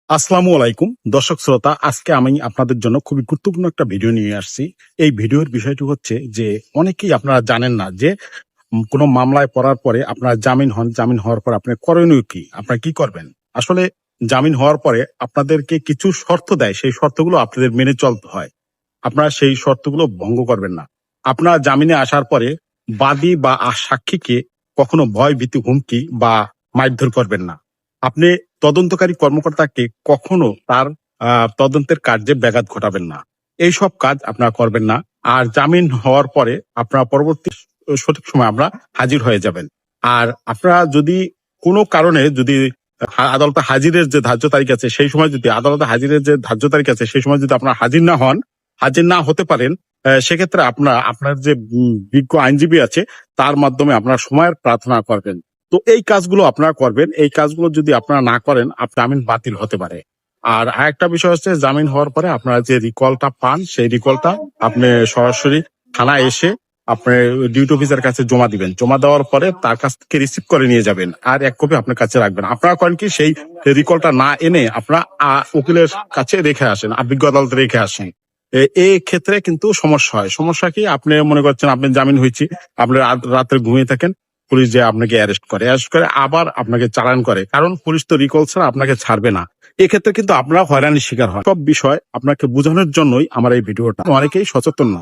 আসসালামু আলাইকুম দর্শক শ্রোতা, আজকে আমি আপনাদের জন্য খুবই গুরুত্বপূর্ণ একটা ভিডিও নিয়ে আসছি। এই ভিডিওর বিষয়টি হচ্ছে যে অনেকেই আপনারা জানেন না যে কোনো মামলায় পড়ার পরে আপনারা জামিন হন। জামিন হওয়ার পর আপনার করণীয় কি, আপনারা কি করবেন? আসলে জামিন হওয়ার পরে আপনাদেরকে কিছু শর্ত দেয়, সেই শর্তগুলো আপনাদের মেনে চলতে হয়। আপনারা সেই শর্তগুলো ভঙ্গ করবেন না। আপনারা জামিনে আসার পরে বাদী বা সাক্ষীকে কখনো ভয় ভীতি হুমকি বা মারধর করবেন না। আপনি তদন্তকারী কর্মকর্তাকে কখনো তার তদন্তের কার্যে ব্যাঘাত ঘটাবেন না। এইসব কাজ আপনারা করবেন না। আর জামিন হওয়ার পরে আপনারা পরবর্তী সঠিক সময় আপনারা হাজির হয়ে যাবেন। আর আপনারা যদি কোনো কারণে যদি আদালতে হাজিরের যে ধার্য তারিখ আছে সেই সময় যদি আদালতে হাজিরের যে ধার্য তারিখ আছে সেই সময় যদি আপনারা হাজির না হন, হাজির না হতে পারেন, সেক্ষেত্রে আপনার যে বিজ্ঞ আইনজীবী আছে তার মাধ্যমে আপনারা সময়ের প্রার্থনা করবেন। তো এই কাজগুলো আপনারা করবেন। এই কাজগুলো যদি আপনারা না করেন জামিন বাতিল হতে পারে। আর আরেকটা বিষয় হচ্ছে, জামিন হওয়ার পরে আপনারা যে রিকলটা পান সেই রিকলটা আপনি সরাসরি থানায় এসে আপনি ডিউটি অফিসার কাছে জমা দিবেন। জমা দেওয়ার পরে তার কাছ থেকে রিসিভ করে নিয়ে যাবেন, আর এক কপি আপনার কাছে রাখবেন। আপনারা করেন কি, সেই রিকলটা না এনে আপনারা উকিলের কাছে রেখে আসেন, বিজ্ঞ আদালতে রেখে আসেন। এই ক্ষেত্রে কিন্তু সমস্যা হয়। সমস্যা কি, আপনি মনে করছেন আপনি জামিন হয়েছি, আপনি রাতে ঘুমিয়ে থাকেন, পুলিশ যে আপনাকে অ্যারেস্ট করে আবার আপনাকে চালান করে, কারণ পুলিশ তো রিকল ছাড়া আপনাকে ছাড়বে না। এক্ষেত্রে কিন্তু আপনারা হয়রানির শিকার হয়। সব বিষয় আপনাকে বোঝানোর জন্যই আমার এই ভিডিওটা। অনেকেই সচেতন না,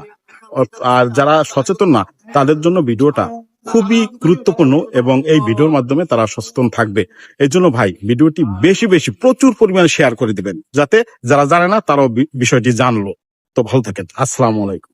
আর যারা সচেতন না তাদের জন্য ভিডিওটা খুবই গুরুত্বপূর্ণ, এবং এই ভিডিওর মাধ্যমে তারা সচেতন থাকবে। এই জন্য ভাই, ভিডিওটি বেশি বেশি প্রচুর পরিমাণে শেয়ার করে দিবেন, যাতে যারা জানে না তারাও বিষয়টি জানলো। তো ভালো থাকেন। আসসালামু আলাইকুম।